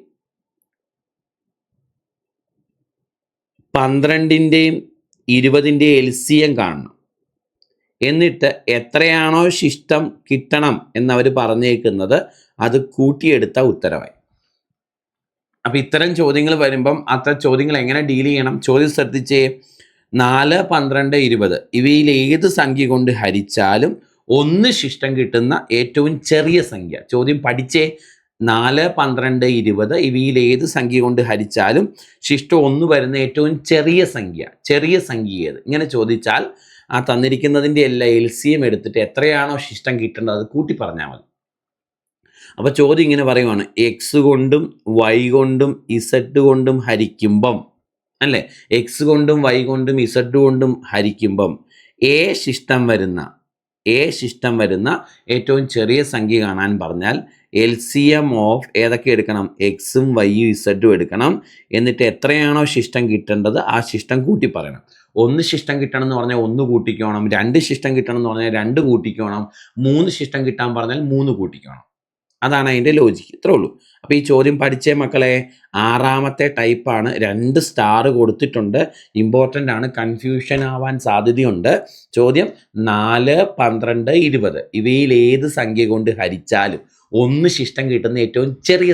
12ൻ്റെയും 20ൻ്റെയും LCM കാണണം. എന്നിട്ട് എത്രയാണോ ശിഷ്ടം കിട്ടണം എന്നവർ പറഞ്ഞേക്കുന്നത് അത് കൂട്ടിയെടുത്ത ഉത്തരവായി. അപ്പം ഇത്തരം ചോദ്യങ്ങൾ വരുമ്പം അത്തരം ചോദ്യങ്ങൾ എങ്ങനെ ഡീൽ ചെയ്യണം? ചോദ്യം ശ്രദ്ധിച്ചേ. 4, 12, 20 ഇവയിൽ ഏത് സംഖ്യ കൊണ്ട് ഹരിച്ചാലും 1 ശിഷ്ടം കിട്ടുന്ന ഏറ്റവും ചെറിയ സംഖ്യ. ചോദ്യം പഠിച്ചേ. 4, 12, 20 ഇവയിൽ ഏത് സംഖ്യ കൊണ്ട് ഹരിച്ചാലും ശിഷ്ടം 1 വരുന്ന ഏറ്റവും ചെറിയ സംഖ്യ. ചെറിയ സംഖ്യ ഏത്? ഇങ്ങനെ ചോദിച്ചാൽ ആ തന്നിരിക്കുന്നതിൻ്റെ എല്ലാ LCM എടുത്തിട്ട് എത്രയാണോ ശിഷ്ടം കിട്ടേണ്ടത് അത് കൂട്ടി പറഞ്ഞാൽ മതി. അപ്പോൾ ചോദ്യം ഇങ്ങനെ പറയുവാണ്, X കൊണ്ടും Y കൊണ്ടും Z കൊണ്ടും ഹരിക്കുമ്പം അല്ലേ, X കൊണ്ടും Y കൊണ്ടും Z കൊണ്ടും ഹരിക്കുമ്പം ശിഷ്ടം വരുന്ന എ ശിഷ്ടം വരുന്ന ഏറ്റവും ചെറിയ സംഖ്യ കാണാൻ പറഞ്ഞാൽ LCM ഓഫ് ഏതൊക്കെ എടുക്കണം? എക്സും വൈയും ഇസഡും എടുക്കണം. എന്നിട്ട് എത്രയാണോ ശിഷ്ടം കിട്ടേണ്ടത് ആ ശിഷ്ടം കൂട്ടി പറയണം. 1 ശിഷ്ടം കിട്ടണം എന്ന് പറഞ്ഞാൽ 1 കൂട്ടിക്കോണം, 2 ശിഷ്ടം കിട്ടണം എന്ന് പറഞ്ഞാൽ 2 കൂട്ടിക്കോണം, 3 ശിഷ്ടം കിട്ടാൻ പറഞ്ഞാൽ 3 കൂട്ടിക്കോണം. അതാണ് അതിൻ്റെ ലോജിക്ക്. ഇത്രേ ഉള്ളൂ. അപ്പോൾ ഈ ചോദ്യം പഠിച്ചേ മക്കളെ. 6ാമത്തെ ടൈപ്പാണ്. 2 സ്റ്റാർ കൊടുത്തിട്ടുണ്ട്. ഇമ്പോർട്ടൻ്റ് ആണ്, കൺഫ്യൂഷൻ ആവാൻ സാധ്യതയുണ്ട്. ചോദ്യം 4, 12, 20 ഇവയിൽ ഏത് സംഖ്യ കൊണ്ട് ഹരിച്ചാലും 1 ശിഷ്ടം കിട്ടുന്ന ഏറ്റവും ചെറിയ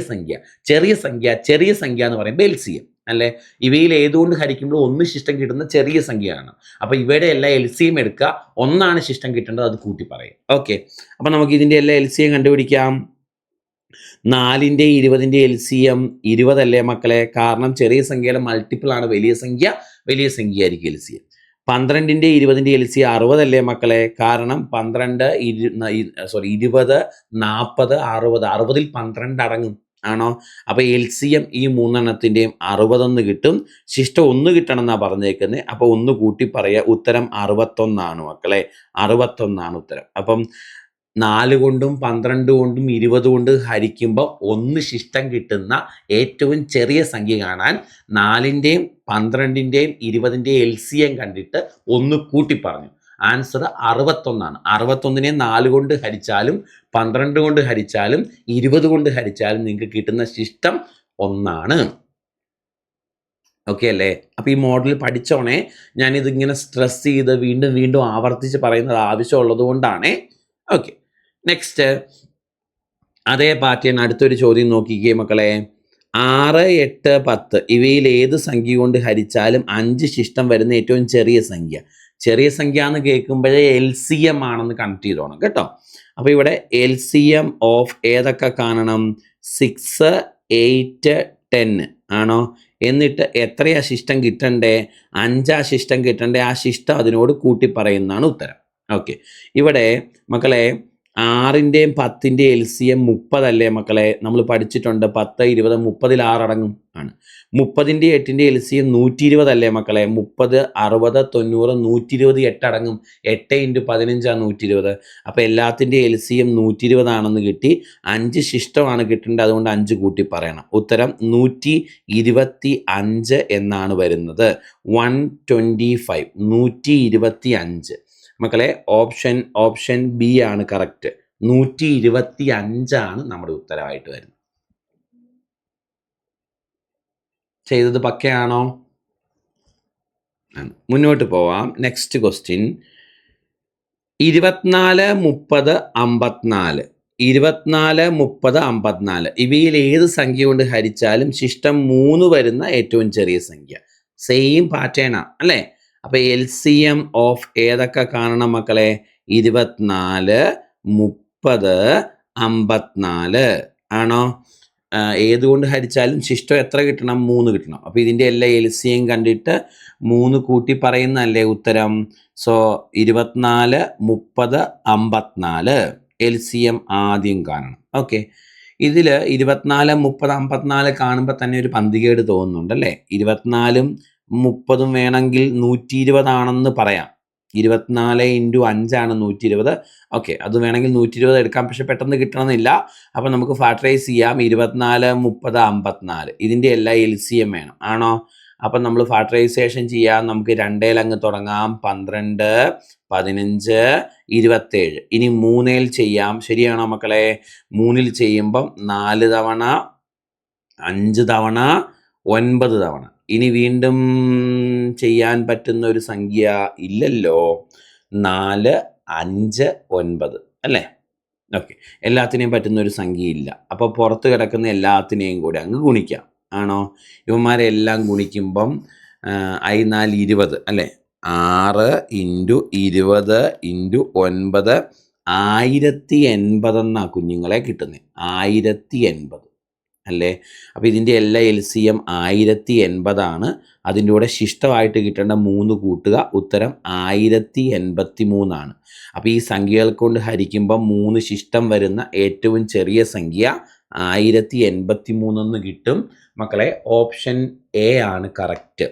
സംഖ്യ എന്ന് പറയുമ്പോൾ LCM അല്ലേ? ഇവയിൽ ഏതുകൊണ്ട് ഹരിക്കുമ്പോൾ 1 ശിഷ്ടം കിട്ടുന്ന ചെറിയ സംഖ്യയാണ്. അപ്പോൾ ഇവയുടെ എല്ലാ LCM എടുക്കുക. 1 ശിഷ്ടം കിട്ടേണ്ടത്, അത് കൂട്ടി പറയും. ഓക്കെ, അപ്പോൾ നമുക്ക് ഇതിൻ്റെ എല്ലാ LCM കണ്ടുപിടിക്കാം. 4ൻ്റെ 20ൻ്റെ LCM 20 അല്ലേ മക്കളെ? കാരണം ചെറിയ സംഖ്യയുടെ മൾട്ടിപ്പിൾ ആണ് വലിയ സംഖ്യയായിരിക്കും LCM. 12ൻ്റെ 20ൻ്റെ LCM 60 അല്ലേ മക്കളെ? കാരണം 12, 20, 40, 60. 60ൽ 12 അടങ്ങും ആണോ? അപ്പോൾ LCM ഈ 3 61 കിട്ടും. ശിഷ്ടം 1 കിട്ടണം എന്നാണ് പറഞ്ഞേക്കുന്നത്. അപ്പോൾ 1 കൂട്ടി പറയുക. ഉത്തരം 61 മക്കളെ. 61 ഉത്തരം. അപ്പം 4 കൊണ്ടും 12 കൊണ്ടും 20 കൊണ്ട് ഹരിക്കുമ്പോൾ 1 ശിഷ്ടം കിട്ടുന്ന ഏറ്റവും ചെറിയ സംഖ്യ കാണാൻ 4ൻ്റെയും 12ൻ്റെയും 20ൻ്റെയും LCM കണ്ടിട്ട് 1 കൂട്ടി പറഞ്ഞു. ആൻസർ 61. 61നെ 4 കൊണ്ട് ഹരിച്ചാലും 12 കൊണ്ട് ഹരിച്ചാലും 20 കൊണ്ട് ഹരിച്ചാലും നിങ്ങൾക്ക് കിട്ടുന്ന ശിഷ്ടം 1. ഓക്കെ അല്ലേ? അപ്പോൾ ഈ മോഡൽ പഠിച്ചോണേ. ഞാനിതിങ്ങനെ സ്ട്രെസ് ചെയ്ത് വീണ്ടും വീണ്ടും ആവർത്തിച്ച് പറയുന്നത് ആവശ്യമുള്ളത് കൊണ്ടാണ്. ഓക്കെ, നെക്സ്റ്റ് അതേ പാറ്റേൺ അടുത്തൊരു ചോദ്യം നോക്കിക്കേ മക്കളെ. 6, 8, 10 ഇവയിൽ ഏത് സംഖ്യ കൊണ്ട് ഹരിച്ചാലും 5 ശിഷ്ടം വരുന്ന ഏറ്റവും ചെറിയ സംഖ്യ എന്ന് കേൾക്കുമ്പോഴേ LCM ആണെന്ന് കണക്ട് ചെയ്തോണം കേട്ടോ. അപ്പോൾ ഇവിടെ LCM ഓഫ് ഏതൊക്കെ കാണണം? 6, 8, 10 ആണോ? എന്നിട്ട് എത്രയാ ശിഷ്ടം കിട്ടണ്ടേ? 5 ശിഷ്ടം കിട്ടണ്ടേ? ആ ശിഷ്ടം അതിനോട് കൂട്ടി പറയുന്നതാണ് ഉത്തരം. ഓക്കെ, ഇവിടെ മക്കളെ 6ൻ്റെയും 10ൻ്റെയും LCM 30 അല്ലേ മക്കളെ? നമ്മൾ പഠിച്ചിട്ടുണ്ട്. 10, 20, 30ൽ 6 അടങ്ങും ആണ്. 30ൻ്റെയും 8ൻ്റെയും LCM 120 അല്ലേ മക്കളെ? 30, 60, 90, 120 8 അടങ്ങും. 8 × 15 120. അപ്പോൾ എല്ലാത്തിൻ്റെയും LCM 120 ആണെന്ന് കിട്ടി. 5 ശിഷ്ടമാണ് കിട്ടേണ്ടത്, അതുകൊണ്ട് 5 കൂട്ടി പറയണം. ഉത്തരം 125 എന്നാണ് വരുന്നത്. 125 125 മക്കളെ. ഓപ്ഷൻ ബി ആണ് കറക്റ്റ്. 125 നമ്മുടെ ഉത്തരവായിട്ട് വരുന്നത്. ചെയ്തത് പക്കയാണോ? മുന്നോട്ട് പോവാം. Next question. 24, 30, 54 24, 30, 54 ഇവയിൽ ഏത് സംഖ്യ കൊണ്ട് ഹരിച്ചാലും ശിഷ്ടം 3 വരുന്ന ഏറ്റവും ചെറിയ സംഖ്യ. സെയിം പാറ്റേണാ അല്ലേ? അപ്പോൾ LCM ഓഫ് ഏതൊക്കെ കാണണം മക്കളെ? 24, 30, 54 ആണോ? ഏതുകൊണ്ട് ഹരിച്ചാലും ശിഷ്ടം എത്ര കിട്ടണം? 3 കിട്ടണം. അപ്പോൾ ഇതിൻ്റെ എല്ലാ LCM കണ്ടിട്ട് 3 കൂട്ടി പറയുന്നതല്ലേ ഉത്തരം. സോ 24, 30, 54 LCM ആദ്യം കാണണം. ഓക്കെ, ഇതിൽ 24, 30, 54 കാണുമ്പോൾ തന്നെ ഒരു പന്തികേട് തോന്നുന്നുണ്ടല്ലേ? 24ഉം 30ഉം വേണമെങ്കിൽ 120 ആണെന്ന് പറയാം. 24 × 5 ആണ് 120. ഓക്കെ, അത് വേണമെങ്കിൽ 120 എടുക്കാം. പക്ഷെ പെട്ടെന്ന് കിട്ടണമെന്നില്ല. അപ്പോൾ നമുക്ക് ഫാക്ടറൈസ് ചെയ്യാം. 24, 30, 54 ഇതിൻ്റെ എല്ലാ LCM വേണം ആണോ? അപ്പം നമ്മൾ ഫാക്ടറൈസേഷൻ ചെയ്യാം. നമുക്ക് 2ൽ അങ്ങ് തുടങ്ങാം. 12, 15, 27. ഇനി 3ൽ ചെയ്യാം. ശരിയാണോ മക്കളെ? 3ൽ ചെയ്യുമ്പം 4 തവണ, 5 തവണ, 9 തവണ. ഇനി വീണ്ടും ചെയ്യാൻ പറ്റുന്ന ഒരു സംഖ്യ ഇല്ലല്ലോ. 4, 5, 9 അല്ലേ? ഓക്കെ, എല്ലാത്തിനെയും പറ്റുന്ന ഒരു സംഖ്യ ഇല്ല. അപ്പോൾ പുറത്ത് കിടക്കുന്ന എല്ലാത്തിനെയും കൂടി അങ്ങ് ഗുണിക്കാം ആണോ? ഇവന്മാരെല്ലാം ഗുണിക്കുമ്പം 4 20 അല്ലേ? 6 × 20 × 9 1080 എന്നാ കുഞ്ഞുങ്ങളെ കിട്ടുന്നത്. 1080 അല്ലേ? അപ്പോൾ ഇതിൻ്റെ എല്ലാ LCM 1080 ആണ്. അതിൻ്റെ കൂടെ ശിഷ്ടമായിട്ട് കിട്ടേണ്ട 3 കൂട്ടുക. ഉത്തരം 1083 ആണ്. അപ്പോൾ ഈ സംഖ്യകൾ കൊണ്ട് ഹരിക്കുമ്പോൾ 3 ശിഷ്ടം വരുന്ന ഏറ്റവും ചെറിയ സംഖ്യ 1083 എന്ന് കിട്ടും മക്കളെ. ഓപ്ഷൻ A ആണ് കറക്റ്റ്.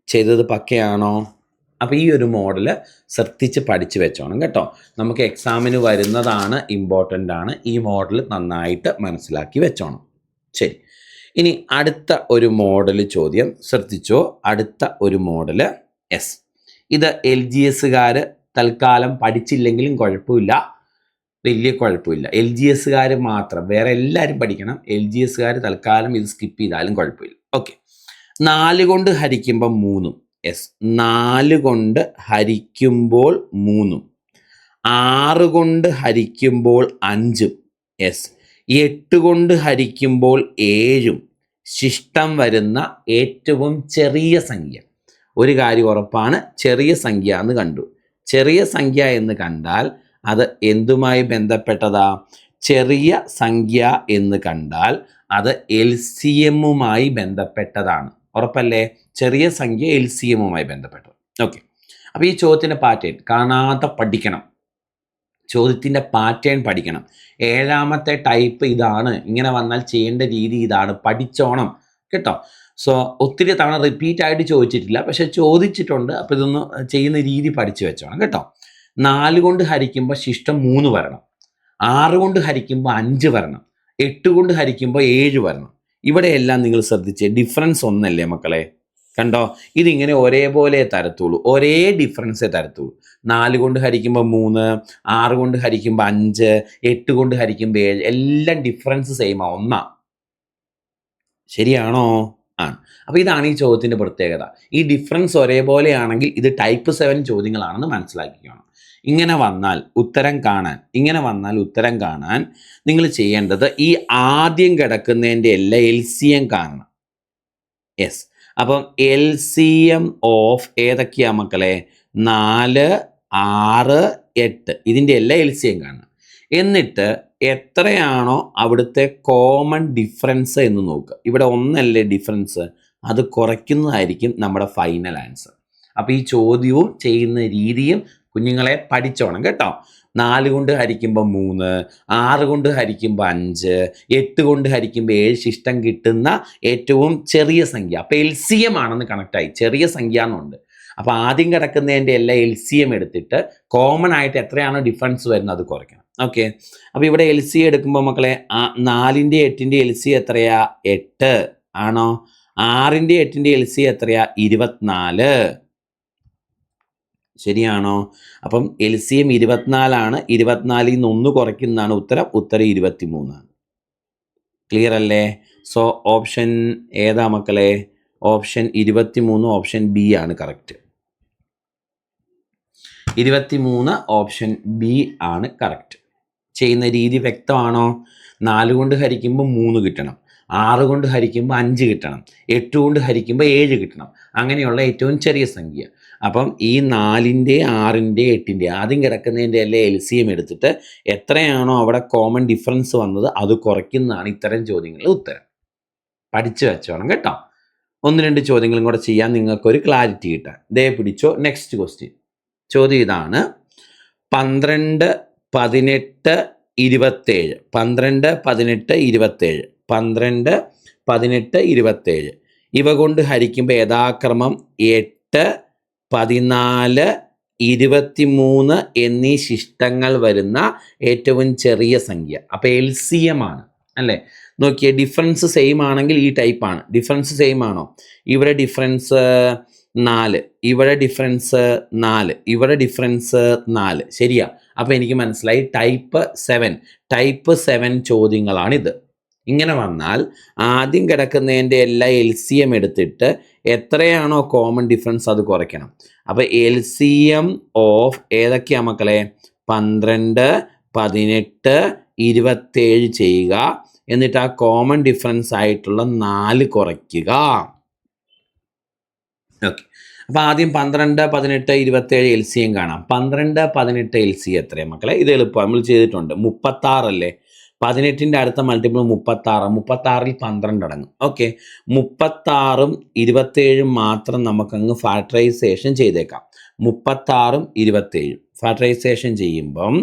ചെയ്തത് പക്കയാണോ? അപ്പോൾ ഈ ഒരു മോഡൽ ശ്രദ്ധിച്ച് പഠിച്ചു വെച്ചോണം കേട്ടോ. നമുക്ക് എക്സാമിന് വരുന്നതാണ്, ഇമ്പോർട്ടൻ്റ് ആണ്. ഈ മോഡൽ നന്നായിട്ട് മനസ്സിലാക്കി വെച്ചോണം. ശരി, ഇനി അടുത്ത ഒരു മോഡൽ ചോദ്യം ശ്രദ്ധിച്ചോ. അടുത്ത ഒരു മോഡൽ എസ്. ഇത് LGSകാർ തൽക്കാലം പഠിച്ചില്ലെങ്കിലും കുഴപ്പമില്ല, വലിയ കുഴപ്പമില്ല. LGSകാർ മാത്രം, വേറെ എല്ലാവരും പഠിക്കണം. LGSകാർ തൽക്കാലം ഇത് സ്കിപ്പ് ചെയ്താലും കുഴപ്പമില്ല. ഓക്കെ, 4 കൊണ്ട് ഹരിക്കുമ്പോൾ 3. യെസ്, 4 കൊണ്ട് ഹരിക്കുമ്പോൾ 3. 6 കൊണ്ട് ഹരിക്കുമ്പോൾ 5. യെസ്, 8 കൊണ്ട് ഹരിക്കുമ്പോൾ 7. ശിഷ്ടം വരുന്ന ഏറ്റവും ചെറിയ സംഖ്യ. ഒരു കാര്യം ഉറപ്പാണ്, ചെറിയ സംഖ്യ എന്ന് കണ്ടു. ചെറിയ സംഖ്യ എന്ന് കണ്ടാൽ അത് എന്തുമായി ബന്ധപ്പെട്ടതാ? ചെറിയ സംഖ്യ എന്ന് കണ്ടാൽ അത് LCMുമായി ബന്ധപ്പെട്ടതാണ്. ഉറപ്പല്ലേ? ചെറിയ സംഖ്യ LCMുമായി ബന്ധപ്പെട്ടത്. ഓക്കെ, അപ്പോൾ ഈ ചോദ്യത്തിൻ്റെ പാറ്റേൺ കാണാതെ പഠിക്കണം. ചോദ്യത്തിൻ്റെ പാറ്റേൺ പഠിക്കണം. 7ാമത്തെ ടൈപ്പ് ഇതാണ്, ഇങ്ങനെ വന്നാൽ ചെയ്യേണ്ട രീതി ഇതാണ്, പഠിച്ചോണം കേട്ടോ. സോ ഒത്തിരി തവണ റിപ്പീറ്റ് ആയിട്ട് ചോദിച്ചിട്ടില്ല, പക്ഷെ ചോദിച്ചിട്ടുണ്ട്. അപ്പോൾ ഇതൊന്ന് ചെയ്യുന്ന രീതി പഠിച്ചു വെച്ചോണം കേട്ടോ. 4 കൊണ്ട് ഹരിക്കുമ്പോൾ ശിഷ്ടം 3 വരണം. 6 കൊണ്ട് ഹരിക്കുമ്പോൾ 5 വരണം. 8 കൊണ്ട് ഹരിക്കുമ്പോൾ 7 വരണം. ഇവിടെയെല്ലാം നിങ്ങൾ ശ്രദ്ധിച്ചേ, ഡിഫറൻസ് ഒന്നല്ലേ മക്കളെ? കണ്ടോ, ഇതിങ്ങനെ ഒരേപോലെ തരത്തുള്ളൂ, ഒരേ ഡിഫറൻസേ തരത്തുള്ളൂ. 4 കൊണ്ട് ഹരിക്കുമ്പോൾ 3, 6 കൊണ്ട് ഹരിക്കുമ്പോൾ 5, 8 കൊണ്ട് ഹരിക്കുമ്പോൾ 7, എല്ലാം ഡിഫറൻസ് സെയിമാ, ഒന്നാ. ശരിയാണോ? ആണ്. അപ്പോൾ ഇതാണ് ഈ ചോദ്യത്തിൻ്റെ പ്രത്യേകത. ഈ ഡിഫറൻസ് ഒരേപോലെയാണെങ്കിൽ ഇത് ടൈപ്പ് 7 ചോദ്യങ്ങളാണെന്ന് മനസ്സിലാക്കിക്കണം. ഇങ്ങനെ വന്നാൽ ഉത്തരം കാണാൻ നിങ്ങൾ ചെയ്യേണ്ടത് ഈ ആദ്യം കിടക്കുന്നതിൻ്റെ എല്ലാം LCM കാണണം. യെസ്, അപ്പം LCM ഓഫ് ഏതൊക്കെയാ മക്കളെ? 4, 6, 8. ഇതിൻ്റെ എല്ലാം LCM കാണണം. എന്നിട്ട് എത്രയാണോ അവിടുത്തെ കോമൺ ഡിഫറൻസ് എന്ന് നോക്കുക. ഇവിടെ 1 ഡിഫറൻസ്, അത് കുറയ്ക്കുന്നതായിരിക്കും നമ്മുടെ ഫൈനൽ ആൻസർ. അപ്പോൾ ഈ ചോദ്യവും ചെയ്യുന്ന രീതിയും കുഞ്ഞുങ്ങളെ പഠിച്ചോണം കേട്ടോ. 4 കൊണ്ട് ഹരിക്കുമ്പോൾ 3, 6 കൊണ്ട് ഹരിക്കുമ്പോൾ 5, 8 കൊണ്ട് ഹരിക്കുമ്പോൾ 7 ശിഷ്ടം കിട്ടുന്ന ഏറ്റവും ചെറിയ സംഖ്യ. അപ്പോൾ LCM ആണെന്ന് കണക്റ്റായി, ചെറിയ സംഖ്യ എന്നുണ്ട്. അപ്പോൾ ആദ്യം കിടക്കുന്നതിൻ്റെ എല്ലാം LCM എടുത്തിട്ട് കോമൺ ആയിട്ട് എത്രയാണോ ഡിഫറൻസ് വരുന്നത് അത് കുറയ്ക്കണം. ഓക്കെ, അപ്പോൾ ഇവിടെ LCM എടുക്കുമ്പോൾ മക്കളെ 4ൻ്റെ 8ൻ്റെ LCM എത്രയാ? 8 ആണോ? 6ൻ്റെ 8ൻ്റെ LCM എത്രയാ? 24. ശരിയാണോ? അപ്പം LCM 24 24ൽ നിന്ന് 1 കുറയ്ക്കുന്നതാണ് ഉത്തരം 23. ക്ലിയർ അല്ലേ? സോ ഓപ്ഷൻ ഏതാ മക്കളെ? ഓപ്ഷൻ 23, ഓപ്ഷൻ B ആണ് കറക്റ്റ്. 23 ഓപ്ഷൻ B ആണ് കറക്റ്റ്. ചെയ്യുന്ന രീതി വ്യക്തമാണോ? 4 കൊണ്ട് ഹരിക്കുമ്പോൾ 3 കിട്ടണം, 6 കൊണ്ട് ഹരിക്കുമ്പോൾ 5 കിട്ടണം, 8 കൊണ്ട് ഹരിക്കുമ്പോൾ 7 കിട്ടണം. അങ്ങനെയുള്ള ഏറ്റവും ചെറിയ സംഖ്യ. അപ്പം ഈ 4ൻ്റെ 6ൻ്റെ 8ൻ്റെ ആദ്യം കിടക്കുന്നതിൻ്റെ എല്ലാം LCM എടുത്തിട്ട് എത്രയാണോ അവിടെ കോമൺ ഡിഫറൻസ് വന്നത് അത് കുറയ്ക്കുന്നതാണ് ഇത്തരം ചോദ്യങ്ങളുടെ ഉത്തരം. പഠിച്ചു വെച്ചോണം കേട്ടോ. 1-2 ചോദ്യങ്ങളും കൂടെ ചെയ്യാൻ നിങ്ങൾക്കൊരു ക്ലാരിറ്റി കിട്ടാൻ. ദേ പിടിച്ചോ. Next question. ചോദ്യം ഇതാണ്: 12, 18, 27. 12, 18, 27. 12, 18, 27 ഇവ കൊണ്ട് ഹരിക്കുമ്പോൾ യഥാക്രമം 8, 14, 23 എന്നീ ശിഷ്ടങ്ങൾ വരുന്ന ഏറ്റവും ചെറിയ സംഖ്യ. അപ്പോൾ LCM ആണ് അല്ലേ? നോക്കിയേ, ഡിഫറൻസ് സെയിം ആണെങ്കിൽ ഈ ടൈപ്പാണ്. ഡിഫറൻസ് സെയിം ആണോ? ഇവിടെ ഡിഫറൻസ് 4, ഇവിടെ ഡിഫറൻസ് 4, ഇവിടെ ഡിഫറൻസ് 4. ശരിയാ? അപ്പോൾ എനിക്ക് മനസ്സിലായി ടൈപ്പ് 7 ചോദ്യങ്ങളാണിത്. ഇങ്ങനെ വന്നാൽ ആദ്യം കിടക്കുന്നതിൻ്റെ എല്ലാ LCM എടുത്തിട്ട് എത്രയാണോ കോമൺ ഡിഫറൻസ് അത് കുറയ്ക്കണം. അപ്പോൾ LCM ഓഫ് ഏതൊക്കെയാ മക്കളെ? 12, 18, 27 ചെയ്യുക. എന്നിട്ട് ആ കോമൺ ഡിഫറൻസ് ആയിട്ടുള്ള 4 കുറയ്ക്കുക. ഓക്കെ, അപ്പോൾ ആദ്യം 12, 18, 27 LCM കാണാം. 12, 18 LCM എത്രയാണ് മക്കളെ? ഇത് എളുപ്പം നമ്മൾ ചെയ്തിട്ടുണ്ട്. 36 അല്ലേ? 18ൻ്റെ അടുത്ത മൾട്ടിപ്പിൾ 36. 36ൽ 12 അടങ്ങും. ഓക്കെ, 36ഉം 27ഉം മാത്രം നമുക്കങ്ങ് ഫാക്ടറൈസേഷൻ ചെയ്തേക്കാം. 36ഉം 27ഉം ഫാക്ടറൈസേഷൻ ചെയ്യുമ്പം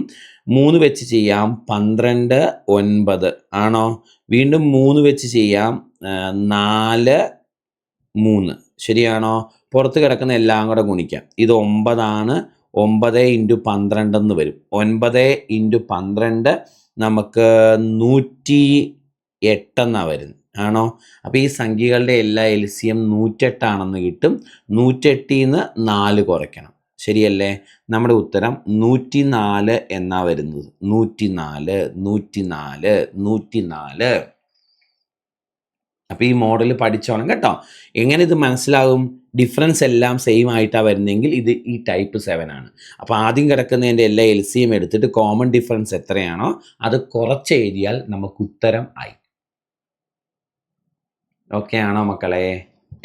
3 വെച്ച് ചെയ്യാം. 12, 9 ആണോ? വീണ്ടും 3 വെച്ച് ചെയ്യാം. 4, 3 ശരിയാണോ? പുറത്ത് കിടക്കുന്ന എല്ലാം കൂടെ ഗുണിക്കാം. ഇത് 9 ആണ്. 9 × 12 എന്ന് വരും. 9 × 12 നമുക്ക് 108 എന്നാണ് വരുന്നത്. ആണോ? അപ്പോൾ ഈ സംഖ്യകളുടെ എല്ലാ LCM 108 ആണെന്ന് കിട്ടും. 108 നിന്ന് 4 കുറയ്ക്കണം. ശരിയല്ലേ? നമ്മുടെ ഉത്തരം 104 എന്നാ വരുന്നത്. 104, 104, 104. അപ്പോൾ ഈ മോഡൽ പഠിച്ചോണം കേട്ടോ. എങ്ങനെ ഇത് മനസ്സിലാകും? ഡിഫറൻസ് എല്ലാം സെയിം ആയിട്ടാണ് വരുന്നതെങ്കിൽ ഇത് ഈ ടൈപ്പ് 7 ആണ്. അപ്പോൾ ആദ്യം കിടക്കുന്നതിൻ്റെ എല്ലാ LCM എടുത്തിട്ട് കോമൺ ഡിഫറൻസ് എത്രയാണോ അത് കുറച്ച് എഴുതിയാൽ നമുക്ക് ഉത്തരം ആയി. ഓക്കെ ആണോ മക്കളെ?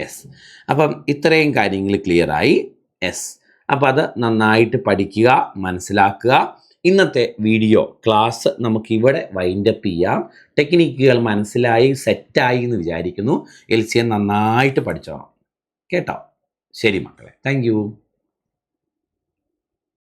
യെസ്. അപ്പം ഇത്രയും കാര്യങ്ങൾ ക്ലിയർ ആയി. യെസ്. അപ്പോൾ അത് നന്നായിട്ട് പഠിക്കുക, മനസ്സിലാക്കുക. ഇന്നത്തെ വീഡിയോ ക്ലാസ് നമുക്കിവിടെ വൈൻഡപ്പ് ചെയ്യാം. ടെക്നിക്കുകൾ മനസ്സിലായി, സെറ്റായി എന്ന് വിചാരിക്കുന്നു. LCM നന്നായിട്ട് പഠിച്ചോണം കേട്ടോ. ശരി മക്കളെ, താങ്ക് യു.